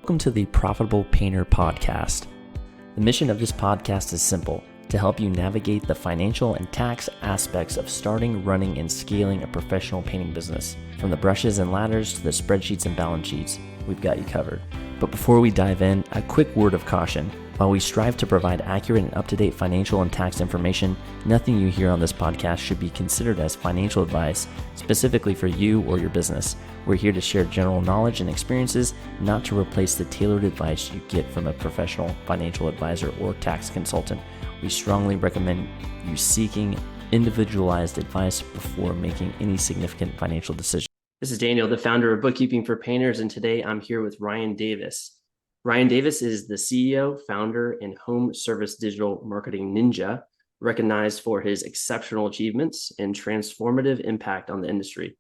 Welcome to the Profitable Painter Podcast. The mission of this podcast is simple: to help you navigate the financial and tax aspects of starting, running, and scaling a professional painting business. From the brushes and ladders to the spreadsheets and balance sheets, we've got you covered. But before we dive in, a quick word of caution. While we strive to provide accurate and up-to-date financial and tax information, nothing you hear on this podcast should be considered as financial advice specifically for you or your business. We're here to share general knowledge and experiences, not to replace the tailored advice you get from a professional financial advisor or tax consultant. We strongly recommend you seeking individualized advice before making any significant financial decisions. This is Daniel, the founder of Bookkeeping for Painters, and today I'm here with Ryan Davis. Ryan Davis is the CEO, founder, and home service digital marketing ninja, recognized for his exceptional achievements and transformative impact on the industry.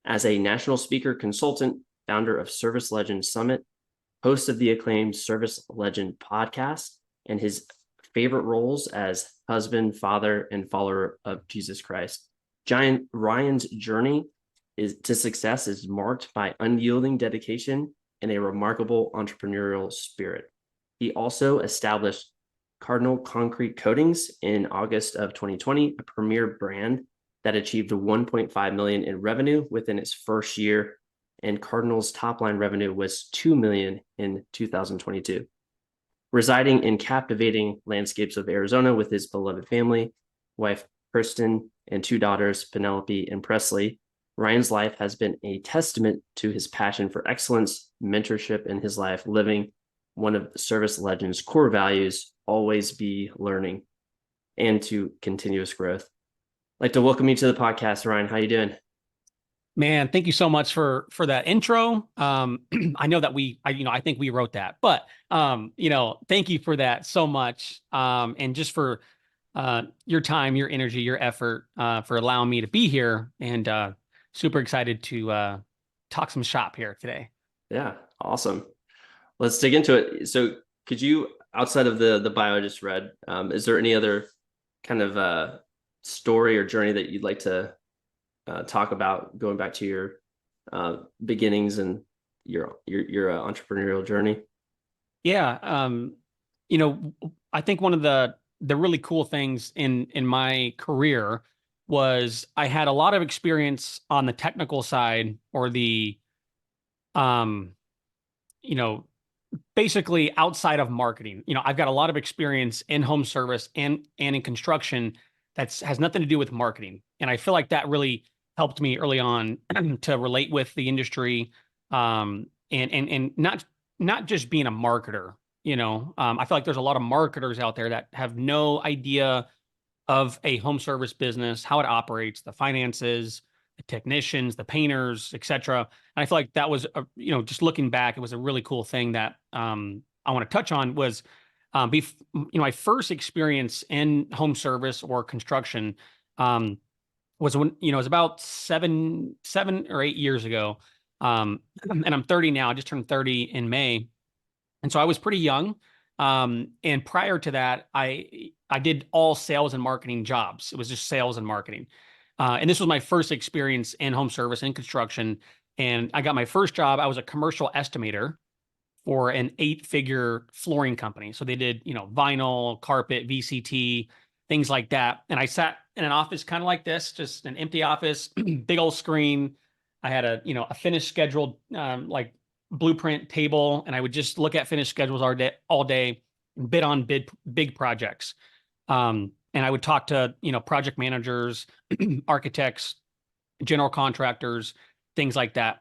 As a national speaker, consultant, founder of Service Legend Summit, host of the acclaimed Service Legend podcast, and his favorite roles as husband, father, and follower of Jesus Christ. Ryan's journey to success is marked by unyielding dedication and a remarkable entrepreneurial spirit. He also established Cardinal Concrete Coatings in August of 2020, a premier brand that achieved $1.5 million in revenue within its first year, and Cardinal's top line revenue was $2 million in 2022. Residing in captivating landscapes of Arizona with his beloved family, wife Kristen, and two daughters, Penelope and Presley, Ryan's life has been a testament to his passion for excellence, mentorship in his life, living one of Service Legend's core values, always be learning, and to continuous growth. I'd like to welcome you to the podcast, Ryan. How you doing? Man, thank you so much for that intro. I know that I think we wrote that, but thank you for that so much. And just for your time, your energy, your effort, for allowing me to be here, and super excited to talk some shop here today. Yeah, awesome. Let's dig into it. So could you, outside of the bio I just read, is there any other kind of story or journey that you'd like to talk about, going back to your beginnings and your entrepreneurial journey? Yeah. I think one of the really cool things in my career was I had a lot of experience on the technical side, or the, basically outside of marketing. I've got a lot of experience in home service and in construction has nothing to do with marketing. And I feel like that really helped me early on to relate with the industry, and not just being a marketer. I feel like there's a lot of marketers out there that have no idea of a home service business, how it operates, the finances, the technicians, the painters, etc. And I feel like that was, just looking back, it was a really cool thing that I want to touch on. Was my first experience in home service or construction was when, it was about seven or 8 years ago. And I'm 30 now. I just turned 30 in May. And so I was pretty young. And prior to that, I did all sales and marketing jobs. It was just sales and marketing. And this was my first experience in home service and construction. And I got my first job. I was a commercial estimator for an 8-figure flooring company. So they did, vinyl, carpet, VCT, things like that. And I sat in an office kind of like this, just an empty office, big old screen. I had a finished scheduled, blueprint table, and I would just look at finished schedules all day, and bid on big projects. And I would talk to, project managers, architects, general contractors, things like that.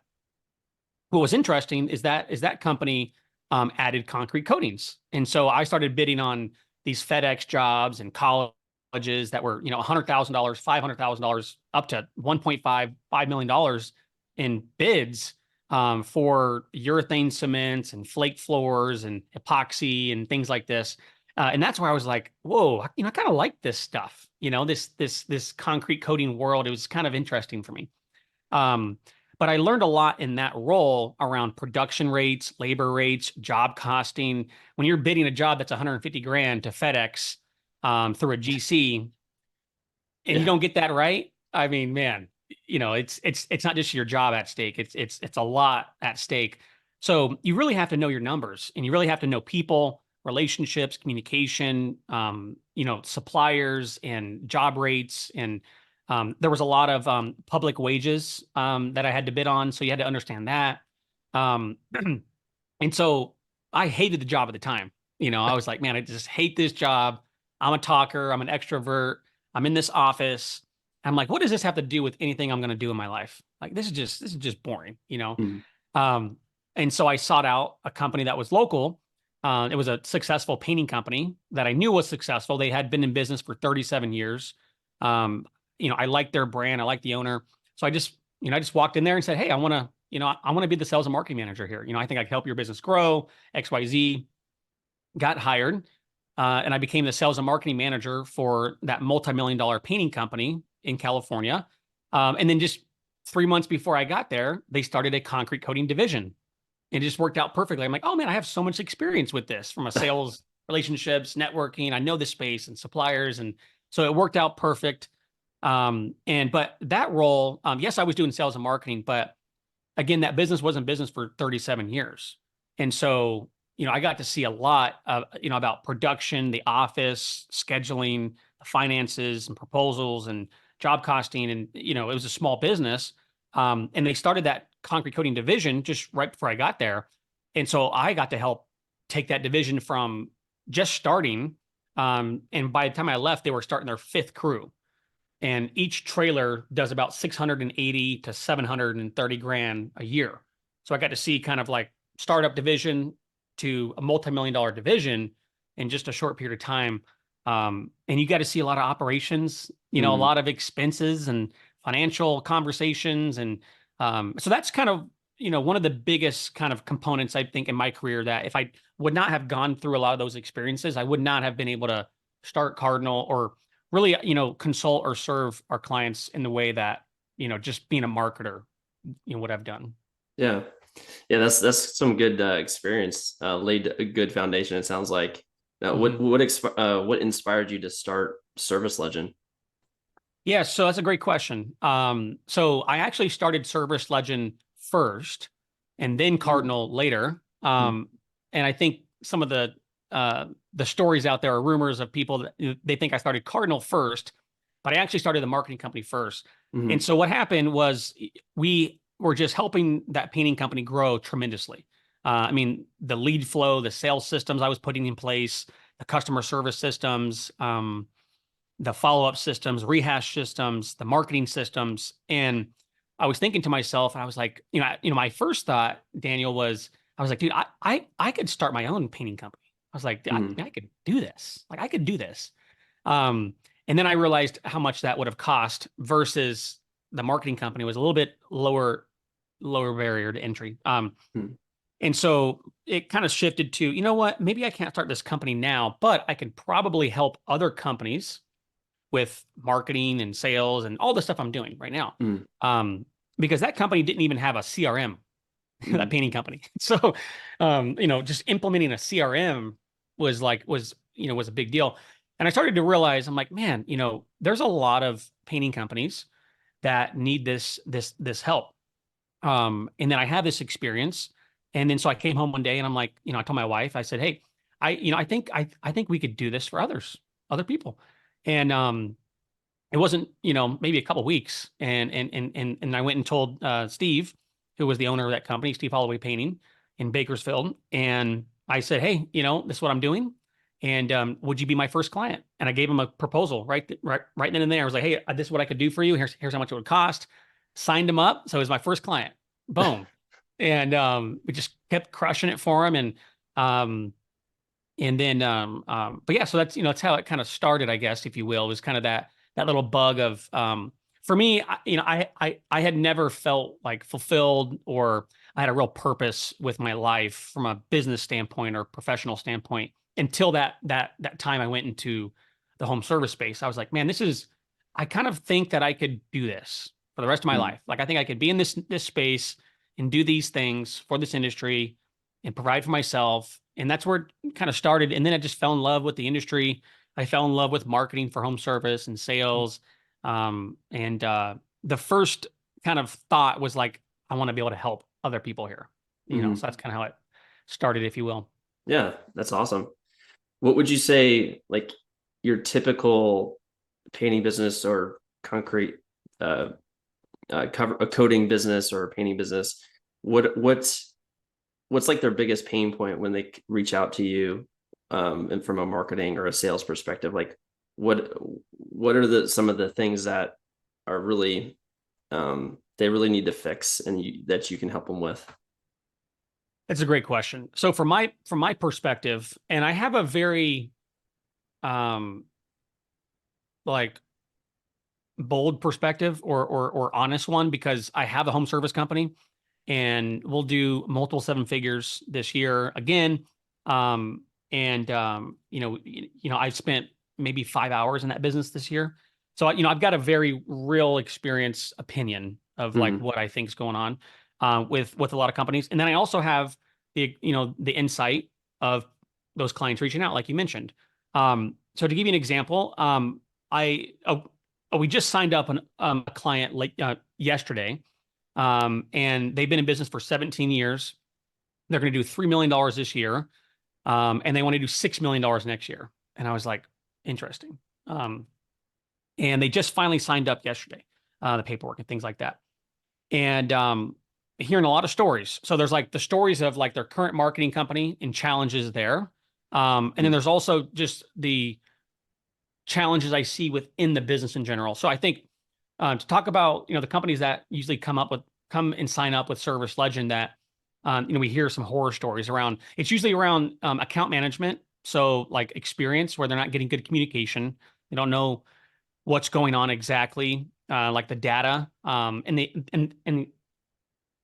What was interesting is that company added concrete coatings. And so I started bidding on these FedEx jobs and colleges that were, $100,000, $500,000, up to $1.5 million in bids for urethane cements and flake floors and epoxy and things like this. And that's where I was like, whoa, I kind of like this stuff, this concrete coating world. It was kind of interesting for me. But I learned a lot in that role around production rates, labor rates, job costing. When you're bidding a job that's $150,000 to FedEx through a GC, and you don't get that right, I mean, man, it's not just your job at stake. It's a lot at stake. So you really have to know your numbers, and you really have to know people, relationships, communication, suppliers and job rates. And there was a lot of public wages that I had to bid on. So you had to understand that. Um, and so I hated the job at the time. I was like, man, I just hate this job. I'm a talker. I'm an extrovert. I'm in this office. I'm like, what does this have to do with anything I'm going to do in my life? Like, this is just boring. Mm. Um, and so I sought out a company that was local. It was a successful painting company that I knew was successful. They had been in business for 37 years. I liked their brand. I liked the owner. So I just walked in there and said, hey, I want to be the sales and marketing manager here. I think I can help your business grow, XYZ. Got hired, and I became the sales and marketing manager for that multi-million-dollar painting company in California. And then just 3 months before I got there, they started a concrete coating division. It just worked out perfectly. I'm like, oh man, I have so much experience with this from a sales, relationships, networking. I know the space and suppliers. And so it worked out perfect. But that role, yes, I was doing sales and marketing, but again, that business wasn't business for 37 years. And so, I got to see a lot of, about production, the office, scheduling, the finances and proposals and job costing. And, it was a small business. And they started that concrete coating division just right before I got there. And so I got to help take that division from just starting. And by the time I left, they were starting their fifth crew. And each trailer does about 680 to 730 grand a year. So I got to see kind of like startup division to a multi-million-dollar division in just a short period of time. And you got to see a lot of operations, a lot of expenses and financial conversations. And so that's kind of, one of the biggest kind of components, I think, in my career, that if I would not have gone through a lot of those experiences, I would not have been able to start Cardinal or really, consult or serve our clients in the way that, just being a marketer, what I've done. Yeah. Yeah. That's some good experience, laid a good foundation. It sounds like. What inspired you to start Service Legend? Yeah, so that's a great question. So I actually started Service Legend first and then Cardinal later. And I think some of the stories out there are rumors of people that they think I started Cardinal first, but I actually started the marketing company first. Mm-hmm. And so what happened was we were just helping that painting company grow tremendously. The lead flow, the sales systems I was putting in place, the customer service systems, the follow-up systems, rehash systems, the marketing systems. And I was thinking to myself, and I was like, my first thought, Daniel, was, I was like, dude, I could start my own painting company. I was like, I could do this. Like, I could do this. And then I realized how much that would have cost versus the marketing company was a little bit lower barrier to entry. And so it kind of shifted to, you know what, maybe I can't start this company now, but I can probably help other companies with marketing and sales and all the stuff I'm doing right now. Because that company didn't even have a CRM, that painting company. So, just implementing a CRM was a big deal. And I started to realize, I'm like, man, there's a lot of painting companies that need this help. And then I have this experience. And then so I came home one day and I'm like, I told my wife, I said, hey, I think we could do this for other people. And it wasn't, maybe a couple of weeks. And I went and told Steve, who was the owner of that company, Steve Holloway Painting in Bakersfield. And I said, hey, this is what I'm doing. And would you be my first client? And I gave him a proposal right then and there. I was like, hey, this is what I could do for you. Here's how much it would cost. Signed him up. So he was my first client. Boom. And we just kept crushing it for him. And then, but yeah, so that's, that's how it kind of started, I guess, if you will. It was kind of that little bug of, for me, I had never felt like fulfilled, or I had a real purpose with my life from a business standpoint or professional standpoint until that time I went into the home service space. I was like, man, I kind of think that I could do this for the rest of my life. Like, I think I could be in this space and do these things for this industry and provide for myself. And that's where it kind of started. And then I just fell in love with the industry. I fell in love with marketing for home service and sales. The first kind of thought was like, I want to be able to help other people here. So that's kind of how it started, if you will. Yeah, that's awesome. What would you say, like your typical painting business or concrete a coating business or a painting business, what's like their biggest pain point when they reach out to you, and from a marketing or a sales perspective? Like what are some of the things that are really they really need to fix and that you can help them with? That's a great question. So from my perspective, and I have a very like bold perspective or honest one, because I have a home service company and we'll do multiple seven figures this year again. I've spent maybe 5 hours in that business this year. So, I've got a very real experience opinion of like what I think is going on with a lot of companies. And then I also have the insight of those clients reaching out, like you mentioned. So to give you an example, we just signed up a client yesterday, and they've been in business for 17 years. They're going to do $3 million this year, and they want to do $6 million next year. And I was like, interesting. And they just finally signed up yesterday, the paperwork and things like that. And hearing a lot of stories. So there's like the stories of like their current marketing company and challenges there. And then there's also just the challenges I see within the business in general. So I think to talk about, the companies that usually come and sign up with Service Legend, that, we hear some horror stories around. It's usually around account management. So like experience where they're not getting good communication. They don't know what's going on exactly, like the data. And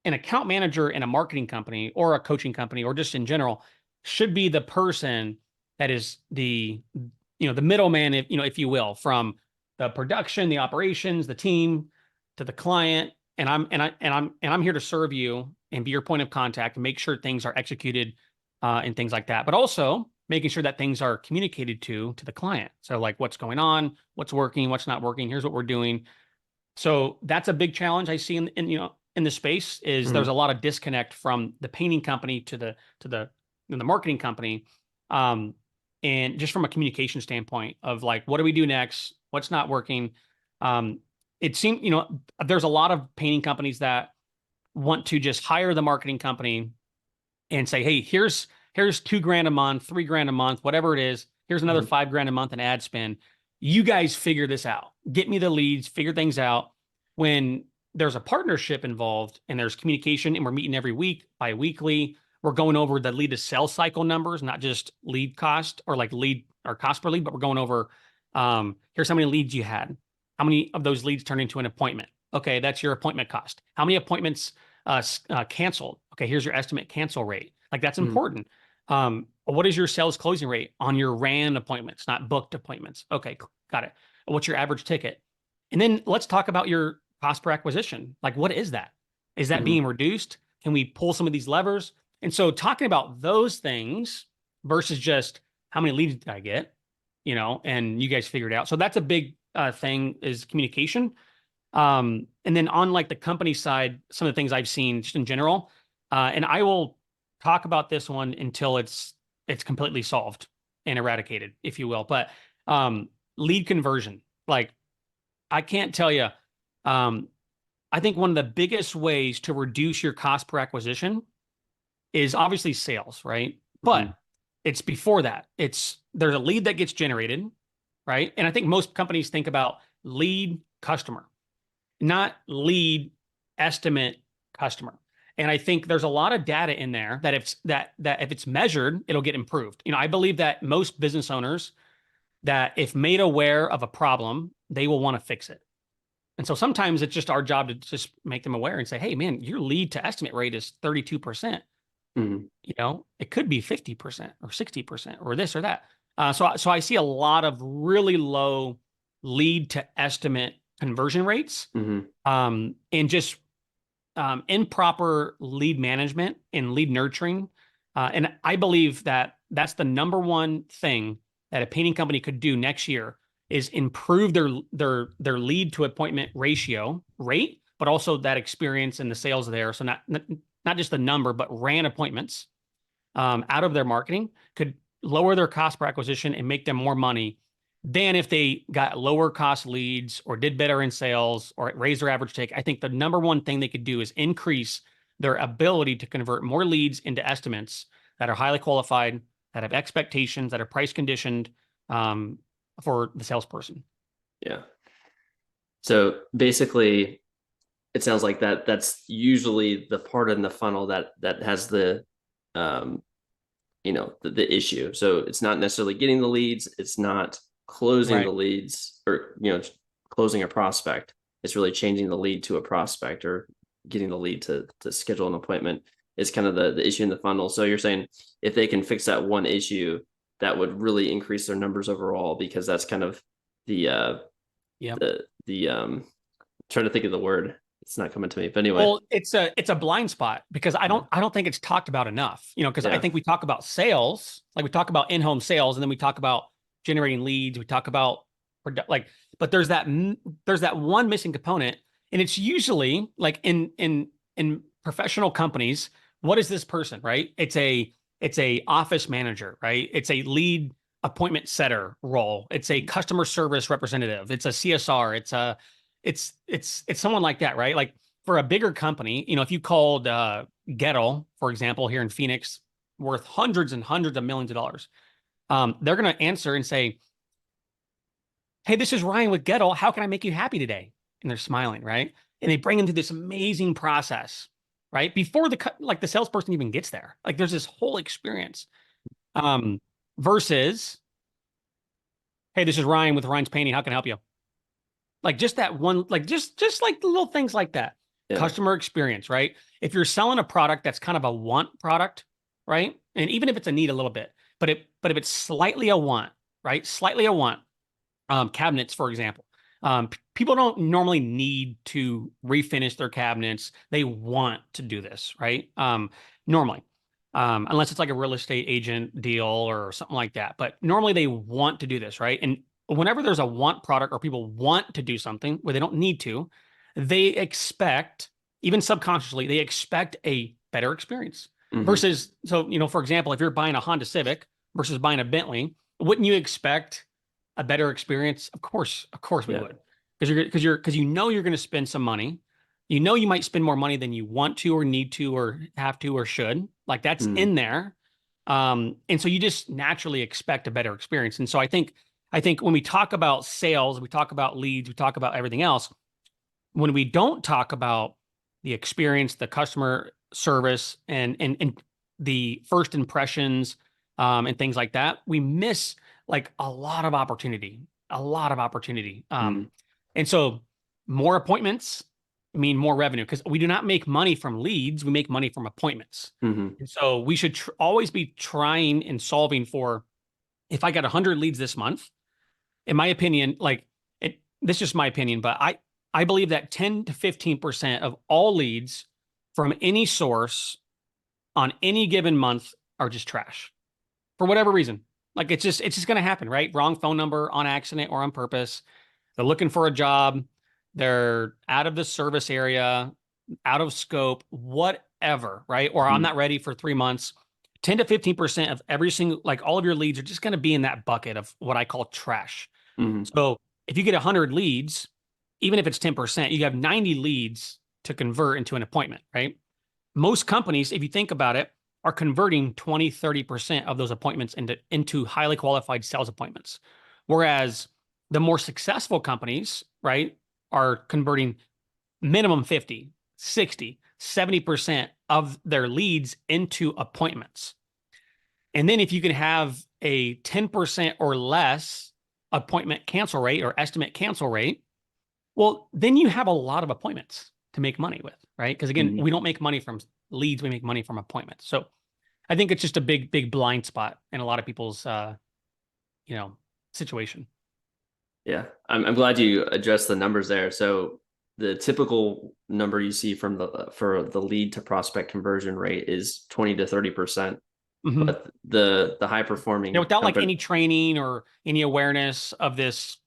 an account manager in a marketing company or a coaching company or just in general should be the person that is the middleman, if you will, from the production, the operations, the team to the client. And I'm here to serve you and be your point of contact and make sure things are executed and things like that. But also making sure that things are communicated to the client. So like what's going on, what's working, what's not working, here's what we're doing. So that's a big challenge I see in the space is there's a lot of disconnect from the painting company to the marketing company. And just from a communication standpoint of like, what do we do next? What's not working? It seems, there's a lot of painting companies that want to just hire the marketing company and say, hey, here's $2,000 a month, $3,000 a month, whatever it is. Here's another $5,000 a month in ad spend. You guys figure this out. Get me the leads, figure things out. When there's a partnership involved and there's communication and we're meeting every week, bi-weekly, we're going over the lead to sales cycle numbers, not just lead cost or like lead or cost per lead, but we're going over, here's how many leads you had. How many of those leads turn into an appointment? Okay, that's your appointment cost. How many appointments canceled? Okay, here's your estimate cancel rate. Like that's important. What is your sales closing rate on your ran appointments, not booked appointments? Okay, got it. What's your average ticket? And then let's talk about your cost per acquisition. Like, what is that? Is that being reduced? Can we pull some of these levers? And so talking about those things versus just how many leads did I get, and you guys figure it out. So that's a big thing is communication. And then on like the company side, some of the things I've seen just in general, and I will talk about this one until it's completely solved and eradicated, if you will. But lead conversion, like I can't tell you, I think one of the biggest ways to reduce your cost per acquisition is obviously sales, right? But it's before that. There's a lead that gets generated, right? And I think most companies think about lead customer, not lead estimate customer. And I think there's a lot of data in there that if it's measured, it'll get improved. I believe that most business owners, that if made aware of a problem, they will want to fix it. And so sometimes it's just our job to just make them aware and say, hey, man, your lead to estimate rate is 32%. It could be 50% or 60% or this or that. So I see a lot of really low lead to estimate conversion rates, and just improper lead management and lead nurturing. And I believe that that's the number one thing that a painting company could do next year is improve their lead to appointment ratio rate, but also that experience and the sales there. So not just the number, but ran appointments out of their marketing could lower their cost per acquisition and make them more money than if they got lower cost leads or did better in sales or raised their average take. I think the number one thing they could do is increase their ability to convert more leads into estimates that are highly qualified, that have expectations, that are price conditioned for the salesperson. Yeah. So basically, it sounds like that's usually the part in the funnel that has the the issue. So it's not necessarily getting the leads, it's not closing the leads, or closing a prospect. It's really changing the lead to a prospect, or getting the lead to schedule an appointment is kind of the issue in the funnel. So you're saying if they can fix that one issue, that would really increase their numbers overall, because that's kind of the trying to think of the word. It's not coming to me, but anyway. Well, it's a blind spot, because I don't think it's talked about enough, because I think we talk about sales, like we talk about in-home sales, and then we talk about generating leads. We talk about but there's that one missing component, and it's usually like in professional companies. What is this person, right? It's a office manager, right? It's a lead appointment setter role. It's a customer service representative. It's a CSR. It's someone like that, right? Like for a bigger company, if you called Gettle, for example, here in Phoenix, worth hundreds and hundreds of millions of dollars, they're going to answer and say, "Hey, this is Ryan with Gettle. How can I make you happy today?" And they're smiling, right? And they bring them through this amazing process, right? Before the salesperson even gets there. Like there's this whole experience. Versus, "Hey, this is Ryan with Ryan's Painting. How can I help you?" Like just that one, like just like the little things like that. Yeah. Customer experience, right? If you're selling a product that's kind of a want product, right? And even if it's a need a little bit, but if it's slightly a want, right? Slightly a want, cabinets, for example. People don't normally need to refinish their cabinets. They want to do this, right? Normally, unless it's like a real estate agent deal or something like that. But normally they want to do this, right? And whenever there's a want product, or people want to do something where they don't need to, they expect, even subconsciously, they expect a better experience. Mm-hmm. Versus, so, for example, if you're buying a Honda Civic versus buying a Bentley, wouldn't you expect a better experience? Of course we would. Because you're going to spend some money. You might spend more money than you want to or need to or have to or should. Like that's in there. And so you just naturally expect a better experience. And so I think when we talk about sales, we talk about leads, we talk about everything else. When we don't talk about the experience, the customer service, and the first impressions, and things like that, we miss like a lot of opportunity. And so more appointments mean more revenue, because we do not make money from leads. We make money from appointments. Mm-hmm. And so we should always be trying and solving for, if I got 100 leads this month, in my opinion, this is just my opinion, but I believe that 10 to 15% of all leads from any source on any given month are just trash for whatever reason. Like it's just going to happen, right? Wrong phone number on accident or on purpose. They're looking for a job. They're out of the service area, out of scope, whatever, right? Or I'm not ready for 3 months. 10 to 15% of every single, like all of your leads are just going to be in that bucket of what I call trash. Mm-hmm. So if you get 100 leads, even if it's 10%, you have 90 leads to convert into an appointment, right? Most companies, if you think about it, are converting 20, 30% of those appointments into highly qualified sales appointments. Whereas the more successful companies, right, are converting minimum 50, 60, 70% of their leads into appointments. And then if you can have a 10% or less appointment cancel rate or estimate cancel rate, well, then you have a lot of appointments to make money with, right? Because again, we don't make money from leads, we make money from appointments. So I think it's just a big blind spot in a lot of people's, situation. Yeah, I'm glad you addressed the numbers there. So the typical number you see for the lead to prospect conversion rate is 20 to 30%. Mm-hmm. But the high performing, without like any training or any awareness of this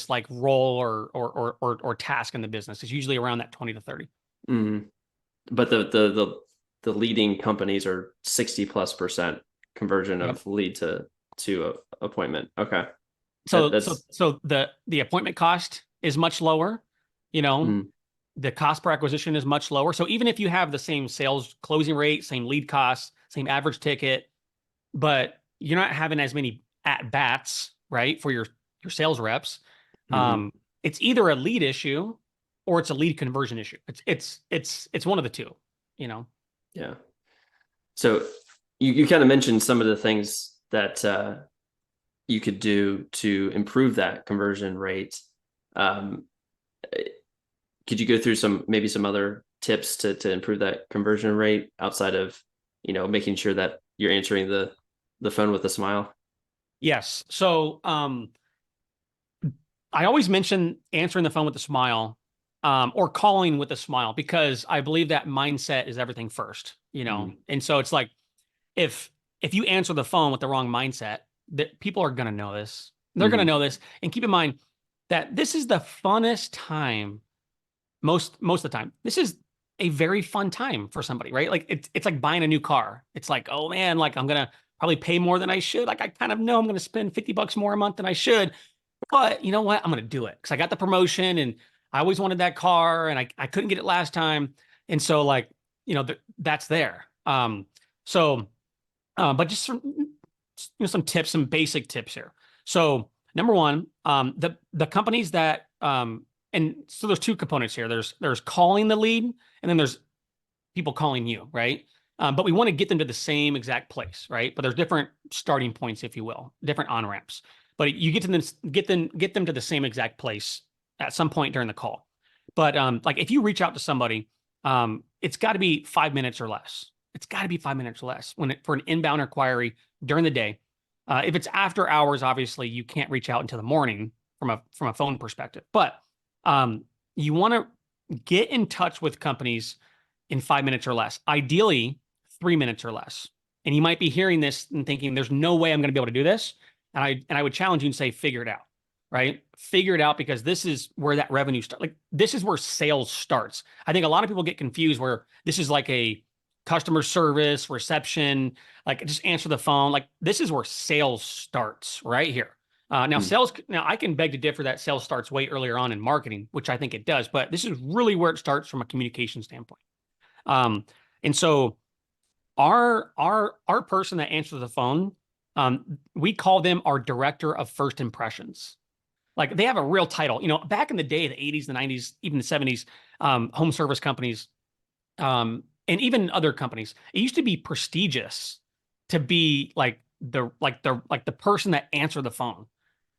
like role or task in the business, is usually around that 20 to 30. Mm-hmm. but the leading companies are 60+% conversion Yep. of lead to appointment. Okay. So That's the appointment cost is much lower, you know, mm, the cost per acquisition is much lower. So even if you have the same sales closing rate, same lead costs, same average ticket, but you're not having as many at bats, right, for your sales reps. mhm. It's either a lead issue or it's a lead conversion issue. It's one of the two, you know. Yeah. So you kind of mentioned some of the things that you could do to improve that conversion rate. Um, could you go through maybe some other tips to improve that conversion rate outside of, making sure that you're answering the phone with a smile? Yes. So I always mention answering the phone with a smile, or calling with a smile, because I believe that mindset is everything first, you know. Mhm. And so it's like if you answer the phone with the wrong mindset, that people are going to know this. They're going to Mhm. know this. And keep in mind that this is the funnest time most of the time. This is a very fun time for somebody, right? Like it's like buying a new car. It's like, oh man, like I'm going to probably pay more than I should. Like I kind of know I'm going to spend $50 more a month than I should. But you know what? I'm going to do it because I got the promotion and I always wanted that car and I couldn't get it last time. And so like, that's there. So, but just some tips, some basic tips here. So number one, the companies that, and so there's two components here. There's calling the lead and then there's people calling you, right? But we want to get them to the same exact place, right? But there's different starting points, if you will, different on ramps. But you get them to the same exact place at some point during the call. But like if you reach out to somebody, it's got to be 5 minutes or less. It's got to be 5 minutes or less for an inbound inquiry during the day. If it's after hours, obviously you can't reach out until the morning from a phone perspective. But you want to get in touch with companies in 5 minutes or less, ideally 3 minutes or less. And you might be hearing this and thinking, there's no way I'm going to be able to do this. And I would challenge you and say, figure it out, right? Figure it out, because this is where that revenue starts. Like this is where sales starts. I think a lot of people get confused where this is like a customer service reception, like just answer the phone. Like this is where sales starts right here. Now I can beg to differ that sales starts way earlier on in marketing, which I think it does, but this is really where it starts from a communication standpoint. Um, and so our person that answers the phone, we call them our director of first impressions. Like they have a real title. Back in the day, the 80s, the 90s, even the 70s, home service companies, and even other companies, it used to be prestigious to be like the person that answered the phone.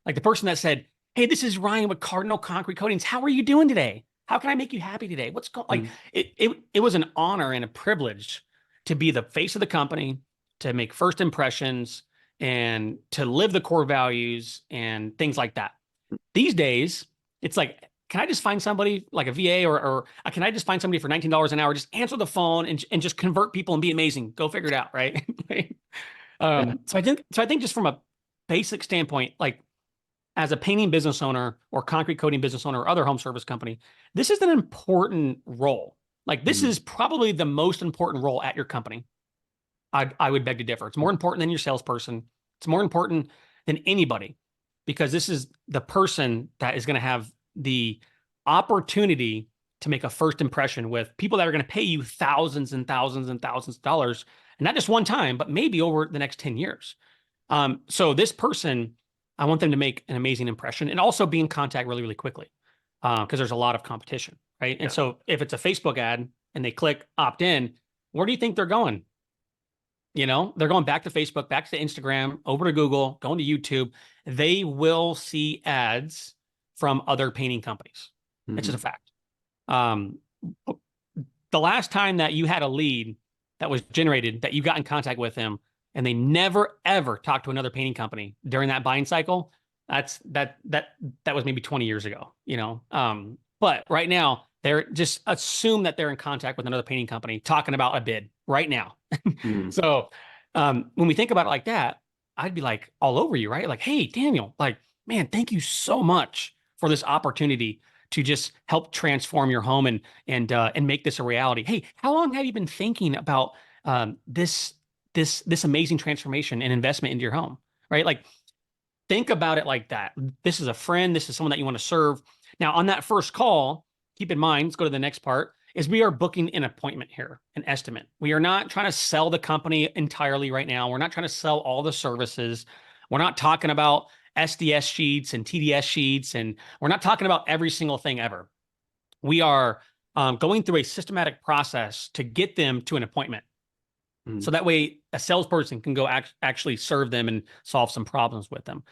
Like the person that said, "Hey, this is Ryan with Cardinal Concrete Coatings. How are you doing today? How can I make you happy today? What's going?" Like Mhm. it was an honor and a privilege to be the face of the company, to make first impressions, and to live the core values and things like that. These days, it's like, can I just find somebody like a VA, or can I just find somebody for $19 an hour? Just answer the phone and just convert people and be amazing. Go figure it out, right? Yeah. So I think just from a basic standpoint, like as a painting business owner or concrete coating business owner or other home service company, this is an important role. Like this Mhm. is probably the most important role at your company. I would beg to differ. It's more important than your salesperson. It's more important than anybody, because this is the person that is going to have the opportunity to make a first impression with people that are going to pay you thousands and thousands and thousands of dollars, and not just one time, but maybe over the next 10 years. So this person, I want them to make an amazing impression and also be in contact really, really quickly, because there's a lot of competition, right? And Yeah. so if it's a Facebook ad and they click opt in, where do you think they're going? They're going back to Facebook, back to Instagram, over to Google, going to YouTube. They will see ads from other painting companies. It's just a Mhm. fact. Um, the last time that you had a lead that was generated, that you got in contact with them, and they never ever talked to another painting company during that buying cycle, that was maybe 20 years ago. But right now they're just assume that they're in contact with another painting company talking about a bid right now. Mhm. So when we think about it like that, I'd be like all over you, right? Like, hey, Daniel, like, man, thank you so much for this opportunity to just help transform your home and make this a reality. Hey, how long have you been thinking about this amazing transformation and investment into your home? Right? Like, think about it like that. This is a friend. This is someone that you want to serve. Now, on that first call, keep in mind, let's go to the next part, is we are booking an appointment here, an estimate. We are not trying to sell the company entirely right now. We're not trying to sell all the services. We're not talking about SDS sheets and TDS sheets, and we're not talking about every single thing ever. We are going through a systematic process to get them to an appointment. So that way a salesperson can go actually serve them and solve some problems with them.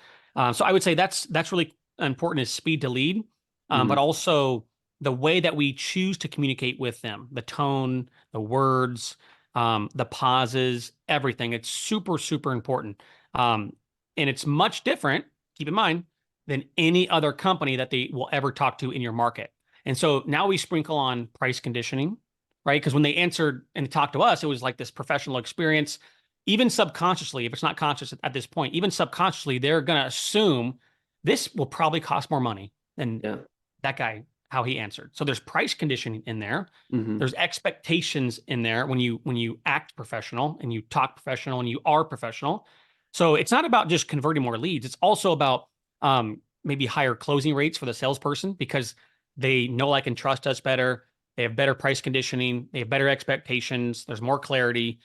So I would say that's really important, is speed to lead, but also the way that we choose to communicate with them, the tone, the words, the pauses, everything. It's super, super important. And it's much different, keep in mind, than any other company that they will ever talk to in your market. And so now we sprinkle on price conditioning, right? Because when they answered and talked to us, it was like this professional experience. Even subconsciously, if it's not conscious at this point, even subconsciously, they're going to assume this will probably cost more money than that guy, how he answered. So there's price conditioning in there. There's expectations in there when you act professional and you talk professional and you are professional. So it's not about just converting more leads. It's also about maybe higher closing rates for the salesperson, because they know, like, and trust us better. They have better price conditioning. They have better expectations. There's more clarity.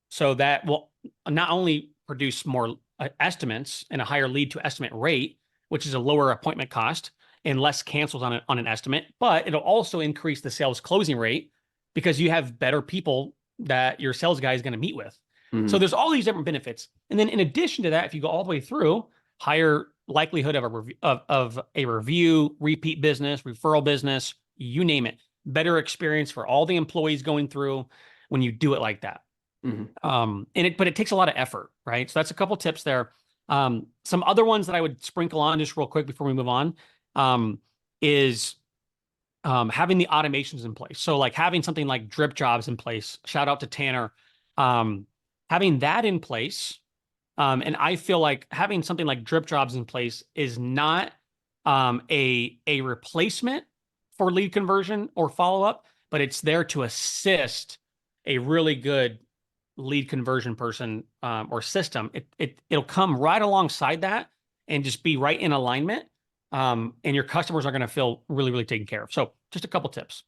So that will not only produce more estimates and a higher lead to estimate rate, which is a lower appointment cost and less cancels on an estimate, but it'll also increase the sales closing rate because you have better people that your sales guy is going to meet with. So there's all these different benefits. And then in addition to that, if you go all the way through, higher likelihood of a review, repeat business, referral business, you name it, better experience for all the employees going through when you do it like that. But it takes a lot of effort, right? So that's a couple tips there. Some other ones that I would sprinkle on just real quick before we move on is having the automations in place. So like having something like drip jobs in place. Shout out to Tanner. Having that in place. And I feel like having something like drip jobs in place is not a replacement for lead conversion or follow-up, but it's there to assist a really good lead conversion person or system. It'll come right alongside that and just be right in alignment. And your customers are going to feel really, really taken care of. So just a couple tips.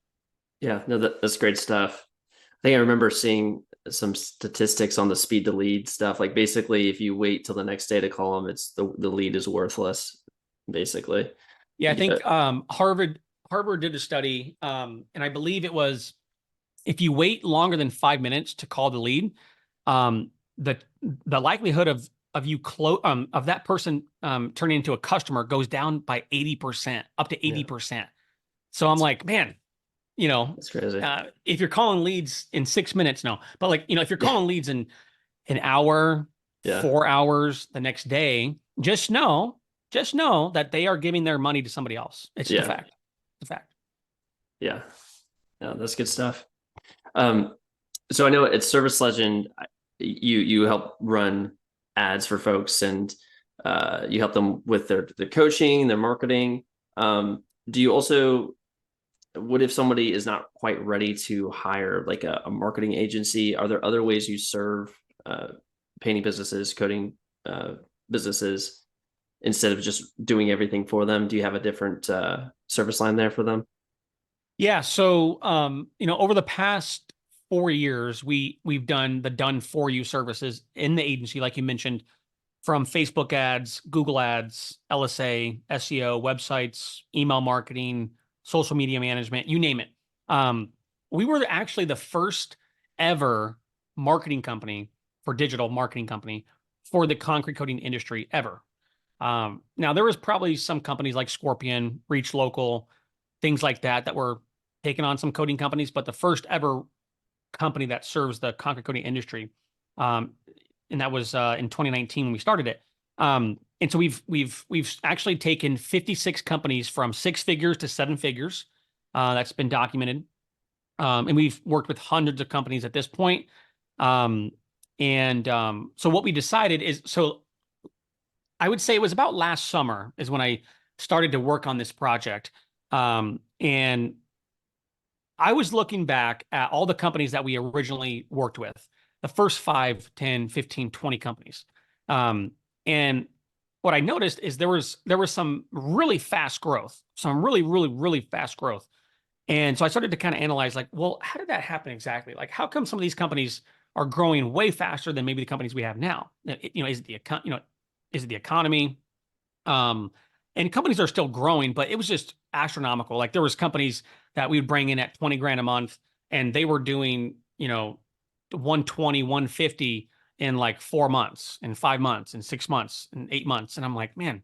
Yeah, no, that's great stuff. I think I remember seeing some statistics on the speed to lead stuff. Like, basically, if you wait till the next day to call them, it's the lead is worthless, basically. Yeah, I think Harvard did a study, and I believe it was, if you wait longer than 5 minutes to call the lead, the likelihood of that person turning into a customer goes down by 80%, up to 80%. So I'm like, man, That's crazy. If you're calling leads in 6 minutes, no, but like, if you're calling leads in an hour, 4 hours the next day, just know that they are giving their money to somebody else. It's just a fact. It's a fact. Yeah. No, that's good stuff. So I know at Service Legend, you help run ads for folks, and you help them with their coaching, their marketing. Do you also, what if somebody is not quite ready to hire like a marketing agency? Are there other ways you serve painting businesses, coding businesses, instead of just doing everything for them? Do you have a different service line there for them? Yeah. So, over the past 4 years, we've done the done for you services in the agency, like you mentioned, from Facebook ads, Google ads, LSA, SEO, websites, email marketing, social media management, you name it. We were actually the first ever marketing company digital marketing company for the concrete coating industry ever. Now there was probably some companies like Scorpion, Reach Local, things like that were taking on some coating companies, but the first ever company that serves the concrete coating industry. And that was in 2019 when we started it. And so we've actually taken 56 companies from 6 figures to 7 figures. That's been documented. And we've worked with hundreds of companies at this point. So what we decided is, so I would say it was about last summer is when I started to work on this project. And I was looking back at all the companies that we originally worked with, the first 5, 10, 15, 20 companies. And what I noticed is there was some really fast growth, some really, really, really fast growth. And so I started to kind of analyze like, well, how did that happen exactly? Like, how come some of these companies are growing way faster than maybe the companies we have now? Is it is it the economy? And companies are still growing, but it was just astronomical. Like there was companies that we would bring in at 20 grand a month and they were doing, 120, 150 in like 4 months and 5 months and 6 months and 8 months. And I'm like, man,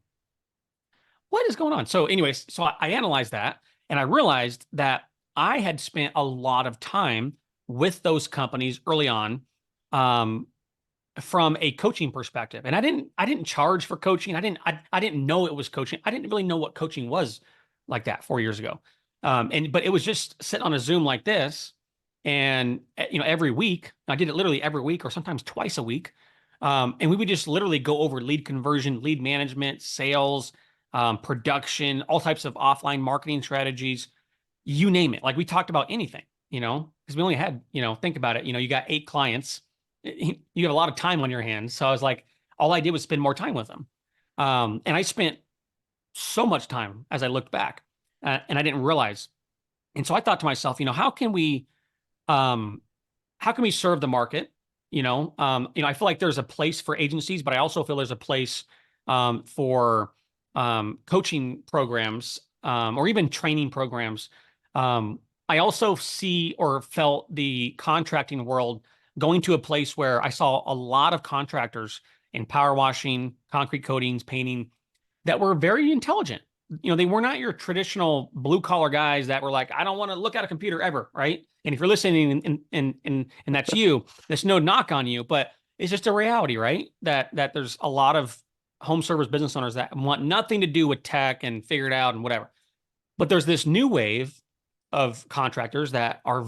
what is going on? So anyways, so I analyzed that and I realized that I had spent a lot of time with those companies early on, from a coaching perspective. And I didn't charge for coaching. I didn't know it was coaching. I didn't really know what coaching was like that 4 years ago. But it was just sit on a Zoom like this. And, every week, I did it literally every week or sometimes twice a week. And we would just literally go over lead conversion, lead management, sales, production, all types of offline marketing strategies, you name it. Like we talked about anything, because we only had, think about it, you got 8 clients, you have a lot of time on your hands. So I was like, all I did was spend more time with them. And I spent so much time as I looked back, and I didn't realize. And so I thought to myself, how can we serve the market? I feel like there's a place for agencies, but I also feel there's a place for coaching programs, or even training programs. I also see or felt the contracting world going to a place where I saw a lot of contractors in power washing, concrete coatings, painting that were very intelligent. They were not your traditional blue collar guys that were like, I don't want to look at a computer ever, right? And if you're listening and that's you, there's no knock on you, but it's just a reality, right? That there's a lot of home service business owners that want nothing to do with tech and figure it out and whatever. But there's this new wave of contractors that are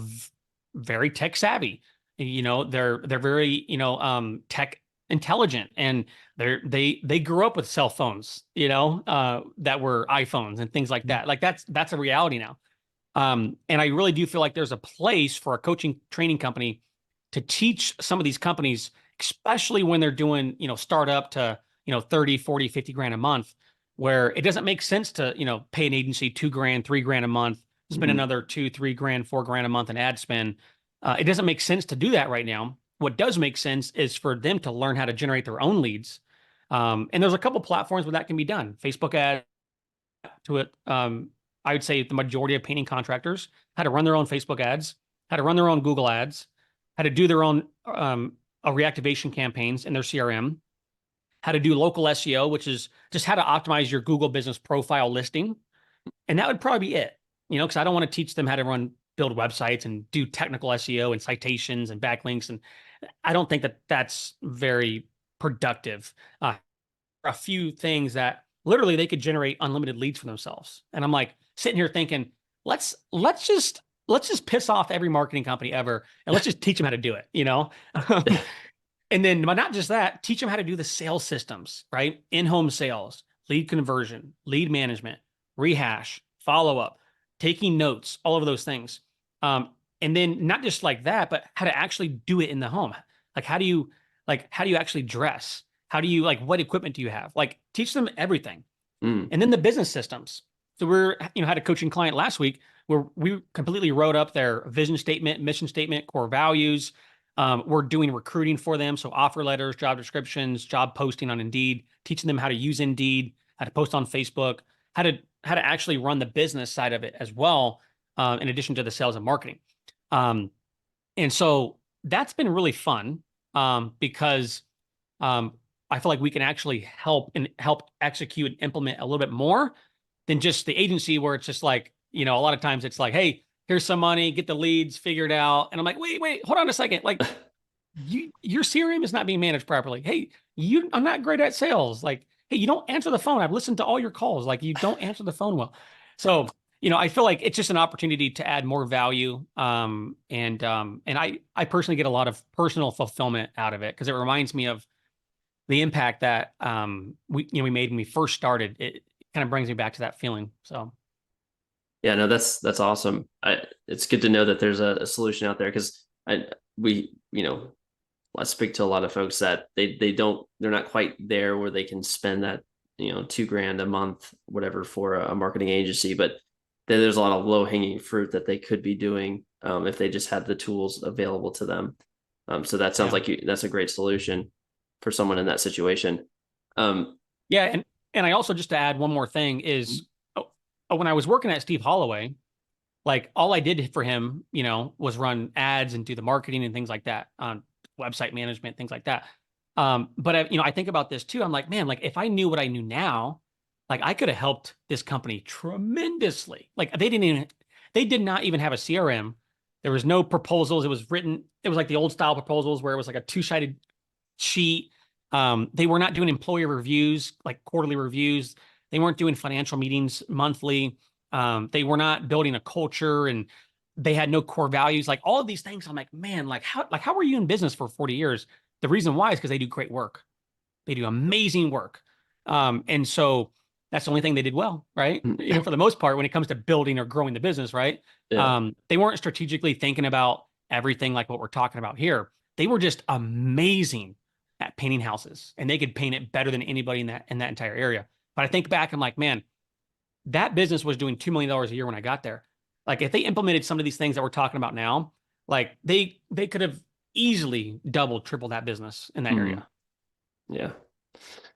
very tech savvy. They're very, tech intelligent, and they grew up with cell phones, that were iPhones and things like that. Like that's a reality now. And I really do feel like there's a place for a coaching training company to teach some of these companies, especially when they're doing, startup to, 30, 40, 50 grand a month, where it doesn't make sense to, pay an agency 2 grand, 3 grand a month, spend another 2, 3 grand, 4 grand a month in ad spend. It doesn't make sense to do that right now. What does make sense is for them to learn how to generate their own leads. And there's a couple platforms where that can be done. Facebook ads to it. I would say the majority of painting contractors how to run their own Facebook ads, how to run their own Google ads, how to do their own reactivation campaigns in their CRM, how to do local SEO, which is just how to optimize your Google business profile listing. And that would probably be it, because I don't want to teach them how to build websites and do technical SEO and citations and backlinks. And I don't think that that's very productive. A few things that literally they could generate unlimited leads for themselves. And I'm like sitting here thinking, let's just piss off every marketing company ever, and let's just teach them how to do it, And then, but not just that, teach them how to do the sales systems, right? In-home sales, lead conversion, lead management, rehash, follow-up, taking notes, all of those things. And then not just like that, but how to actually do it in the home. Like, how do you actually dress? How do you, what equipment do you have? Like, teach them everything. And then the business systems. So had a coaching client last week where we completely wrote up their vision statement, mission statement, core values. We're doing recruiting for them. So offer letters, job descriptions, job posting on Indeed, teaching them how to use Indeed, how to post on Facebook, how to actually run the business side of it as well, in addition to the sales and marketing. And so that's been really fun, because I feel like we can actually help execute and implement a little bit more than just the agency, where it's just like, a lot of times it's like, hey, here's some money, get the leads, figure it out. And I'm like, wait, hold on a second. Like, your CRM is not being managed properly. Hey, I'm not great at sales. Like, hey, you don't answer the phone. I've listened to all your calls. Like, you don't answer the phone well. So, I feel like it's just an opportunity to add more value. And I personally get a lot of personal fulfillment out of it, because it reminds me of the impact that we made when we first started. It kind of brings me back to that feeling. So Yeah, no, that's awesome. It's good to know that there's a solution out there because I speak to a lot of folks that they're not quite there where they can spend that, $2,000 a month, whatever, for a marketing agency, but then there's a lot of low hanging fruit that they could be doing if they just had the tools available to them. So that sounds Yeah. like that's a great solution for someone in that situation. Um, Yeah. And I also, just to add one more thing is, when I was working at Steve Holloway, like all I did for him, was run ads and do the marketing and things like that, on website management, things like that. But I think about this too. I'm like, man, like if I knew what I knew now, like I could have helped this company tremendously. Like they did not even have a CRM. There was no proposals. It was like the old style proposals where it was like a two-sided sheet. They were not doing employee reviews, like quarterly reviews. They weren't doing financial meetings monthly. They were not building a culture, and they had no core values. Like all of these things, I'm like, man, how were you in business for 40 years? The reason why is because they do great work. They do amazing work. And so that's the only thing they did well, right? For the most part, when it comes to building or growing the business, right? yeah. They weren't strategically thinking about everything like what we're talking about here. They were just amazing at painting houses, and they could paint it better than anybody in that entire area. But I think back, I'm like, man, that business was doing $2 million a year when I got there. Like if they implemented some of these things that we're talking about now, like they could have easily doubled, tripled that business in that Mm. area. Yeah.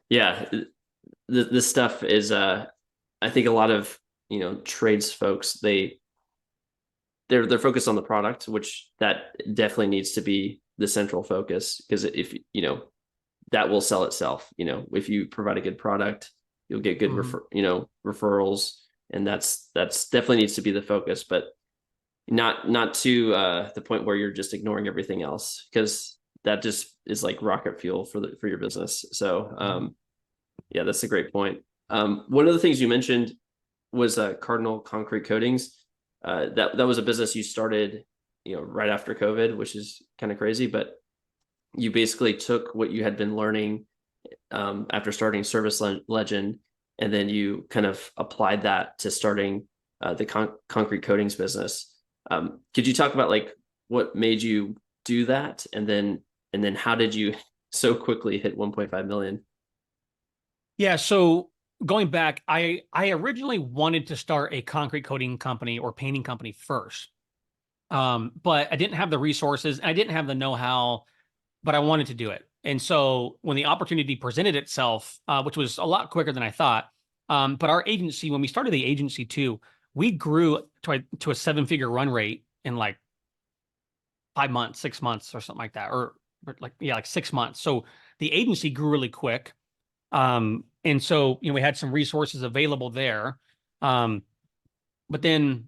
Yeah. This stuff is, I think a lot of, trades folks, they're focused on the product, which that definitely needs to be the central focus. Because if, that will sell itself, if you provide a good product, you'll get good, referrals. And that's definitely needs to be the focus, but not to the point where you're just ignoring everything else, because that just is like rocket fuel for your business. So yeah, that's a great point. One of the things you mentioned was Cardinal Concrete Coatings. That was a business you started, right after COVID, which is kind of crazy. But you basically took what you had been learning after starting Service Legend, and then you kind of applied that to starting the concrete coatings business. Could you talk about like what made you do that, and then how did you so quickly hit 1.5 million? Yeah. So going back, I originally wanted to start a concrete coating company or painting company first. But I didn't have the resources and I didn't have the know-how, but I wanted to do it. And so when the opportunity presented itself, which was a lot quicker than I thought, but our agency, when we started the agency too, we grew to a seven-figure run rate in like 5 months, 6 months, or something like that, or like 6 months. So the agency grew really quick. And so, we had some resources available there. But then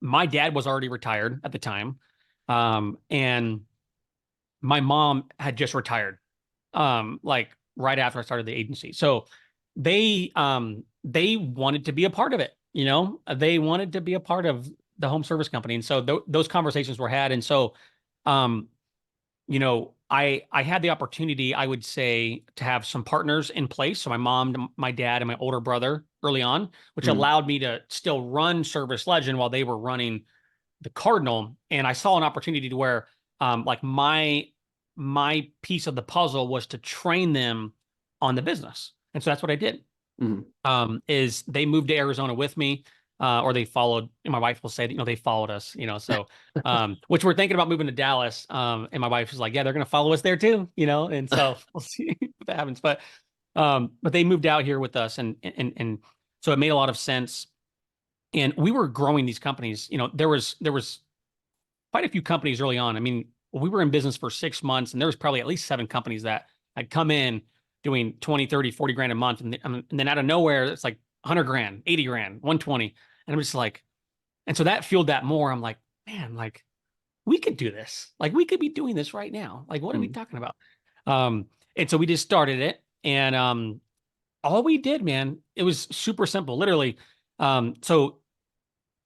my dad was already retired at the time. And my mom had just retired, like right after I started the agency. So they wanted to be a part of it. They wanted to be a part of the home service company. And so those conversations were had. And so, um, I had the opportunity, I would say, to have some partners in place. So my mom, my dad, and my older brother early on, which allowed me to still run Service Legend while they were running the Cardinal. And I saw an opportunity to where, like my piece of the puzzle was to train them on the business. And so that's what I did. Is they moved to Arizona with me, or they followed, and my wife will say that, they followed us, so, which we're thinking about moving to Dallas. And my wife was like, yeah, they're going to follow us there too, and so we'll see what that happens. But they moved out here with us, and so it made a lot of sense. And we were growing these companies, there was quite a few companies early on. I mean, we were in business for 6 months, and there was probably at least 7 companies that had come in doing 20, 30, 40 grand a month. And then out of nowhere, it's like 100 grand, 80 grand, 120. And I'm just like, and so that fueled that more. I'm like, man, like we could do this. Like we could be doing this right now. Like, what are we talking about? And so we just started it. And all we did, man, it was super simple, literally. So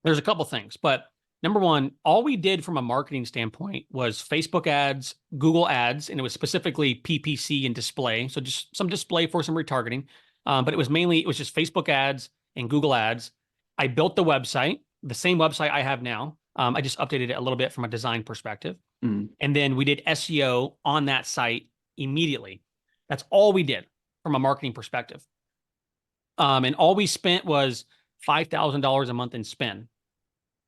there's a couple things, but number one, all we did from a marketing standpoint was Facebook ads, Google ads, and it was specifically PPC and display. So just some display for some retargeting. But it was just Facebook ads and Google ads. I built the website, the same website I have now. I just updated it a little bit from a design perspective. Mm. And then we did SEO on that site immediately. That's all we did from a marketing perspective. And all we spent was $5,000 a month in spend.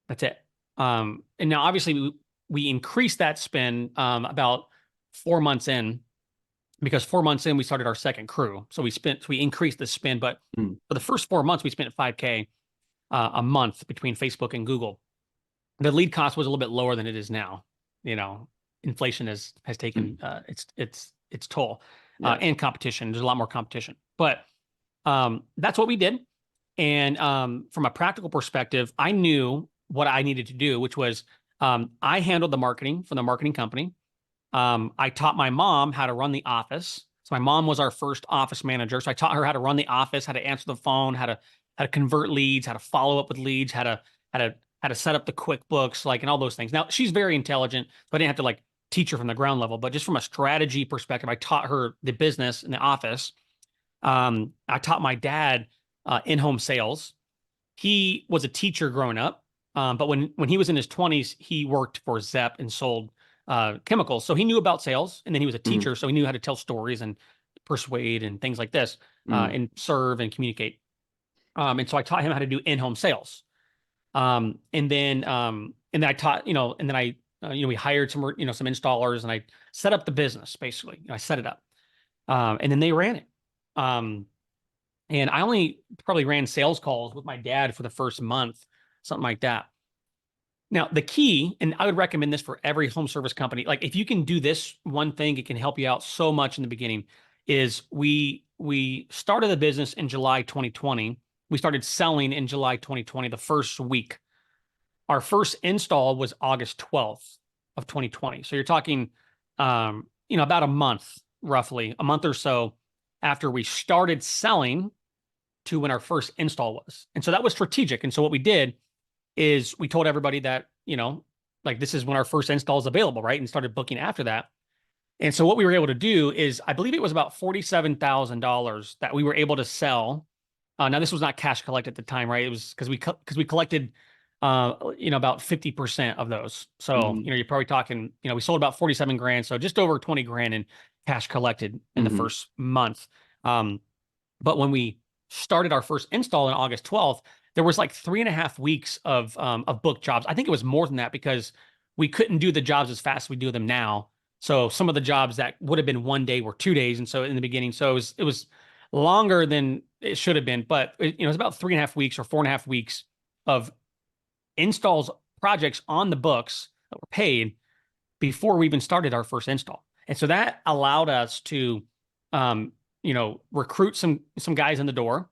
That's it. And now obviously we increased that spend about 4 months in, because 4 months in we started our second crew. So we increased the spend, but for the first 4 months we spent $5K a month between Facebook and Google. The lead cost was a little bit lower than it is now. You know, inflation has taken its toll, and competition. There's a lot more competition, but that's what we did. And from a practical perspective, I knew what I needed to do, which was I handled the marketing for the marketing company. I taught my mom how to run the office. So my mom was our first office manager. So I taught her how to run the office, how to answer the phone, how to convert leads, how to follow up with leads, how to set up the QuickBooks, like, and all those things. Now she's very intelligent, so I didn't have to like teach her from the ground level, but just from a strategy perspective, I taught her the business in the office. I taught my dad in-home sales. He was a teacher growing up, but when he was in his 20s, he worked for Zepp and sold chemicals. So he knew about sales, and then he was a teacher, so he knew how to tell stories and persuade and things like this, and serve and communicate. And so I taught him how to do in-home sales. And then I taught, and then I, we hired some installers, and I set up the business. Basically, I set it up, and then they ran it. And I only probably ran sales calls with my dad for the first month, something like that. Now, the key, and I would recommend this for every home service company, like if you can do this one thing, it can help you out so much in the beginning, is we started the business in July 2020. We started selling in July 2020, the first week. Our first install was August 12th of 2020. So you're talking, about a month, roughly, a month or so after we started selling to when our first install was. And so that was strategic. And so what we did is we told everybody that, like this is when our first install is available, right? And started booking after that. And so what we were able to do is, I believe it was about $47,000 that we were able to sell. Now this was not cash collected at the time, right? It was because we collected, about 50% of those. So, you're probably talking, we sold about 47 grand. So just over 20 grand in cash collected in the first month. But when we started our first install on August 12th, there was like 3.5 weeks of booked jobs. I think it was more than that because we couldn't do the jobs as fast as we do them now. So some of the jobs that would have been 1 day were 2 days. And so in the beginning, so it was longer than it should have been, but it was about 3.5 weeks or 4.5 weeks of installs, projects on the books that were paid before we even started our first install. And so that allowed us to, recruit some guys in the door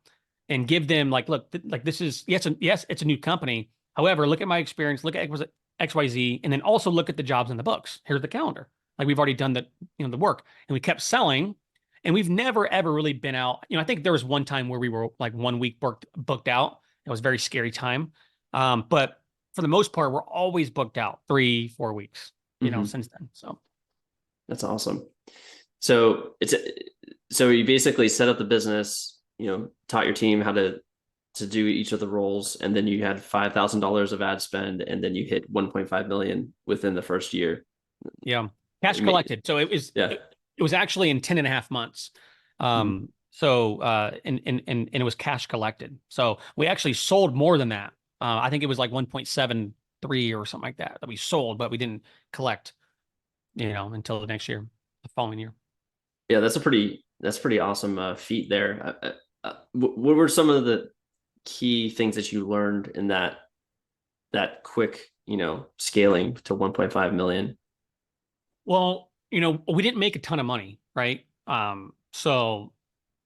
and give them like, look, like this is, yes, it's a new company. However, look at my experience, look at XYZ, and then also look at the jobs in the books. Here's the calendar. Like we've already done the work, and we kept selling, and we've never, ever really been out. I think there was one time where we were like 1 week booked out. It was a very scary time. But for the most part, we're always booked out 3-4 weeks, since then. So that's awesome. So you basically set up the business, taught your team how to do each of the roles, and then you had $5,000 of ad spend, and then you hit 1.5 million within the first year. Yeah, cash collected. So it was actually in 10.5 months. So and it was cash collected. So we actually sold more than that. I think it was like 1.73 or something like that we sold, but we didn't collect, until the next year, the following year. Yeah, that's a pretty awesome feat there. What were some of the key things that you learned in that quick, scaling to 1.5 million? Well, we didn't make a ton of money, right? So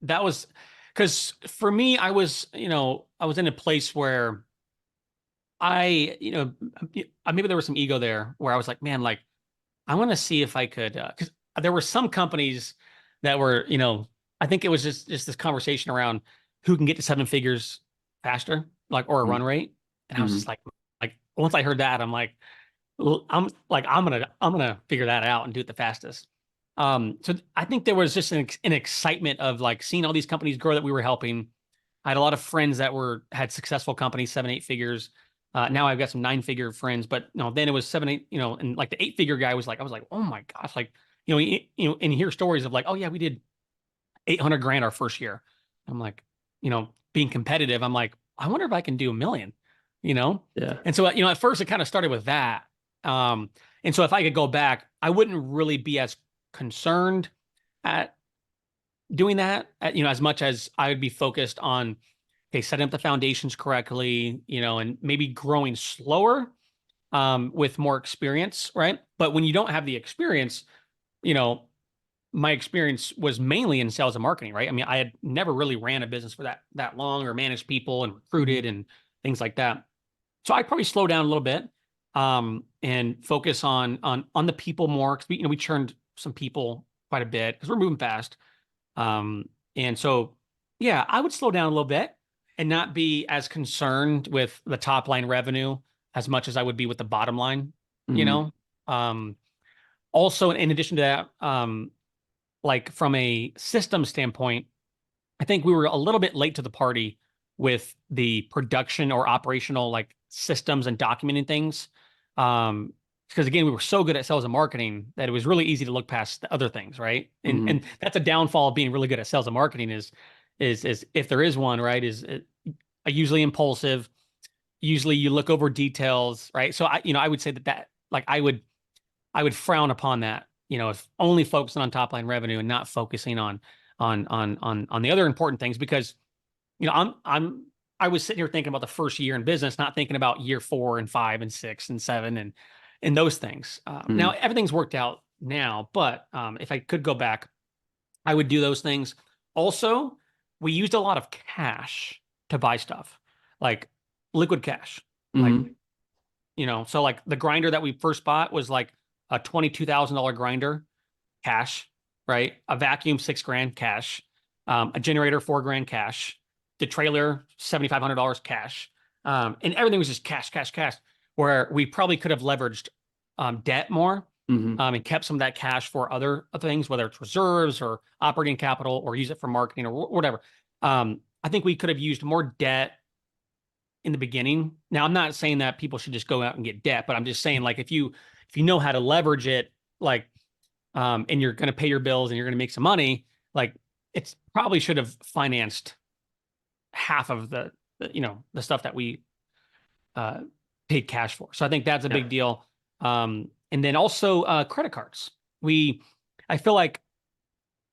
that was because for me, I was in a place where maybe there was some ego there where I was like, man, like I want to see if I could, because there were some companies that were, I think it was just this conversation around who can get to 7 figures faster, like, or a run rate. And I was just like once I heard that, I'm like, I'm gonna figure that out and do it the fastest. So I think there was just an excitement of like seeing all these companies grow that we were helping, I had a lot of friends that had successful companies, 7, 8 figures. Now I've got some 9-figure friends, but then it was 7, 8, and like the 8-figure guy was like, I was like, oh my gosh, like, and you hear stories of like, oh yeah, we did 800 grand our first year. I'm like, being competitive, I'm like, I wonder if I can do 1 million, you know? Yeah. And so, at first it kind of started with that. And so if I could go back, I wouldn't really be as concerned at doing that, as much as I would be focused on, okay, setting up the foundations correctly, and maybe growing slower, with more experience, right? But when you don't have the experience, you know, my experience was mainly in sales and marketing, right? I mean, I had never really ran a business for that long or managed people and recruited and things like that. So I'd probably slow down a little bit, and focus on the people more, because we churned some people quite a bit because we're moving fast. And so, yeah, I would slow down a little bit and not be as concerned with the top line revenue as much as I would be with the bottom line, you Mhm. know? Also, in addition to that, like from a system standpoint, I think we were a little bit late to the party with the production or operational like systems and documenting things. Because again, we were so good at sales and marketing that it was really easy to look past the other things, right? And that's a downfall of being really good at sales and marketing is if there is one, right? Usually impulsive. Usually you look over details, right? So I would say that like I would frown upon that, if only focusing on top line revenue and not focusing on the other important things, because I was sitting here thinking about the first year in business, not thinking about year 4 and 5 and 6 and 7 and those things. Now everything's worked out now, but if I could go back, I would do those things. Also, we used a lot of cash to buy stuff, like liquid cash. Like, so like the grinder that we first bought was like a $22,000 grinder, cash, right? A vacuum, $6,000 cash, a generator, $4,000 cash, the trailer, $7,500 cash. And everything was just cash, cash, cash, where we probably could have leveraged debt more, and kept some of that cash for other things, whether it's reserves or operating capital, or use it for marketing or whatever. I think we could have used more debt in the beginning. Now, I'm not saying that people should just go out and get debt, but I'm just saying, like, if you know how to leverage it, like, and you're going to pay your bills and you're going to make some money, like, it's probably should have financed half of the stuff that we paid cash for. So I think that's a big deal. And then also credit cards. I feel like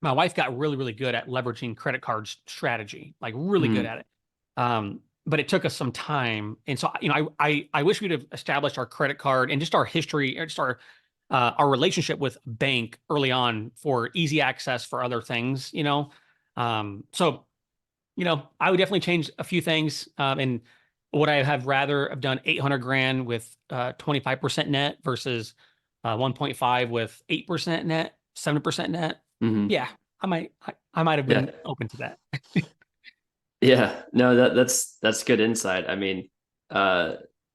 my wife got really, really good at leveraging credit cards strategy, like really good at it. But it took us some time. And so, I wish we'd have established our credit card and just our history, or just our relationship with bank early on for easy access for other things, So, I would definitely change a few things. And would I have rather have done 800 grand with 25% net versus 1.5 with 8% net, 7% net? Yeah, I might have been open to that. Yeah, no, that's good insight. I mean,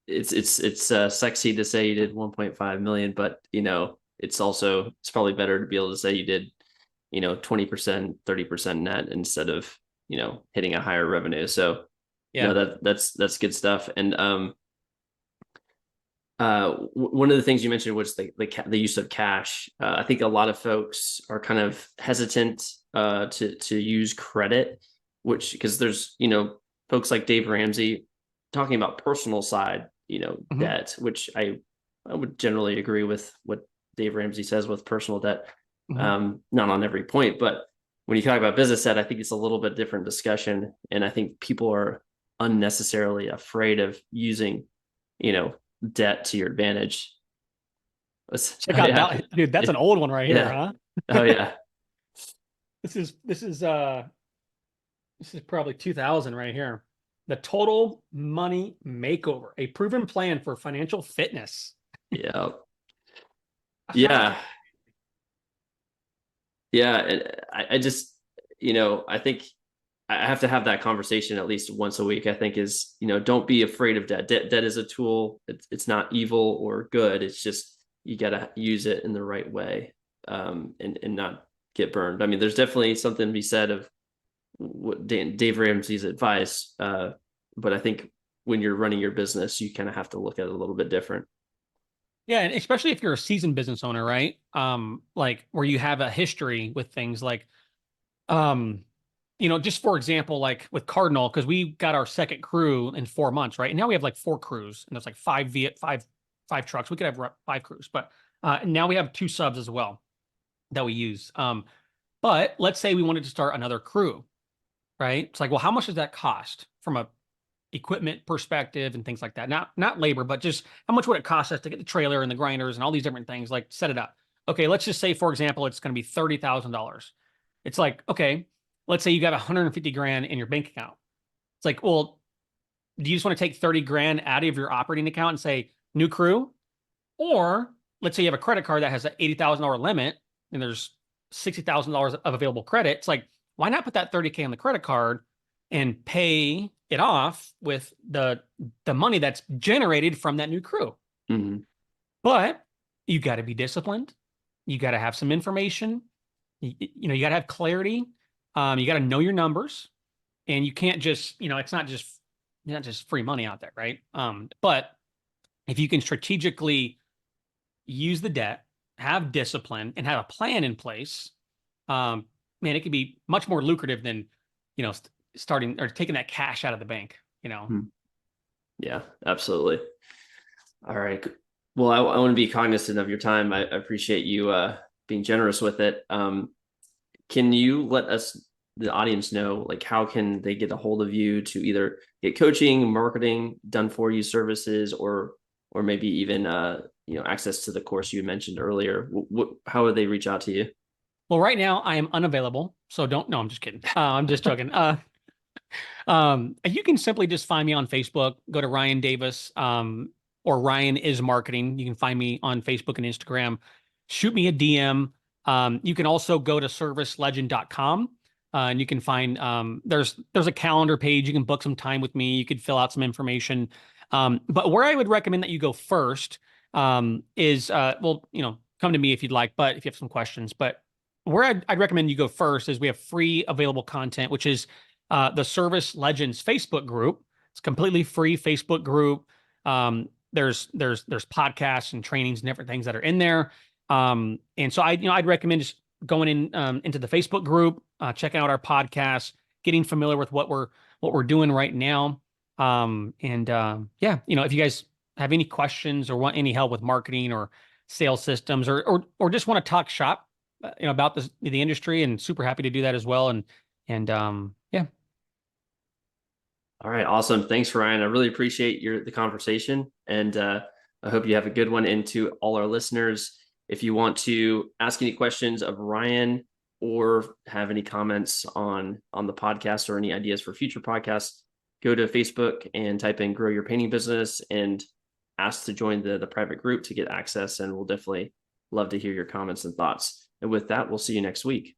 it's sexy to say you did 1.5 million, but it's probably better to be able to say you did 20%, 30% net instead of hitting a higher revenue. So that's good stuff. And one of the things you mentioned was the use of cash. I think a lot of folks are kind of hesitant to use credit, because there's folks like Dave Ramsey talking about personal side debt, which I would generally agree with what Dave Ramsey says with personal debt. Not on every point, but when you talk about business debt, I think it's a little bit different discussion, and I think people are unnecessarily afraid of using debt to your advantage. Check out that, dude. That's an old one right here, huh? Oh yeah. This is probably 2000 right here. The Total Money Makeover, a proven plan for financial fitness. Yeah. Yeah. Yeah. And I just, I think I have to have that conversation at least once a week. I think is, don't be afraid of debt. Debt is a tool. It's not evil or good. It's just, you got to use it in the right way, and not get burned. I mean, there's definitely something to be said of what Dave Ramsey's advice. But I think when you're running your business, you kind of have to look at it a little bit different. Yeah, and especially if you're a seasoned business owner, right? Like where you have a history with things like, um, just for example, like with Cardinal, because we got our second crew in 4 months, right? And now we have like 4 crews, and there's like five trucks. We could have 5 crews, but now we have 2 subs as well that we use. But let's say we wanted to start another crew, right? It's like, well, how much does that cost from a equipment perspective and things like that? Not labor, but just how much would it cost us to get the trailer and the grinders and all these different things, like set it up. Okay, let's just say, for example, it's going to be $30,000. It's like, okay, let's say you got 150 grand in your bank account. It's like, well, do you just want to take 30 grand out of your operating account and say new crew? Or let's say you have a credit card that has an $80,000 limit and there's $60,000 of available credit. It's like, why not put that 30K on the credit card and pay it off with the money that's generated from that new crew? Mm-hmm. But you got to be disciplined. You got to have some information. You got to have clarity. You got to know your numbers, and you can't just, it's not just free money out there, right? But if you can strategically use the debt, have discipline, and have a plan in place, man, it could be much more lucrative than, starting or taking that cash out of the bank, Yeah, absolutely. All right. Well, I want to be cognizant of your time. I appreciate you being generous with it. Can you let the audience know, like, how can they get a hold of you to either get coaching, marketing, done for you services, or maybe even access to the course you mentioned earlier? How would they reach out to you? Well, right now I am unavailable, so don't. No, I'm just kidding. I'm just joking. You can simply just find me on Facebook. Go to Ryan Davis, or Ryan is Marketing. You can find me on Facebook and Instagram. Shoot me a DM. You can also go to servicelegend.com, and you can find there's a calendar page. You can book some time with me. You could fill out some information. But where I would recommend that you go first is come to me if you'd like, but if you have some questions. But where I'd recommend you go first is we have free available content, which is the Service Legends Facebook group. It's a completely free Facebook group. There's podcasts and trainings and different things that are in there. And so I'd recommend just going into the Facebook group, checking out our podcast, getting familiar with what we're doing right now. If you guys have any questions or want any help with marketing or sales systems, or just want to talk shop, about the industry, and super happy to do that as well. Yeah. All right. Awesome. Thanks, Ryan. I really appreciate the conversation, and I hope you have a good one. And to all our listeners, if you want to ask any questions of Ryan or have any comments on the podcast or any ideas for future podcasts, go to Facebook and type in Grow Your Painting Business and ask to join the private group to get access. And we'll definitely love to hear your comments and thoughts. And with that, we'll see you next week.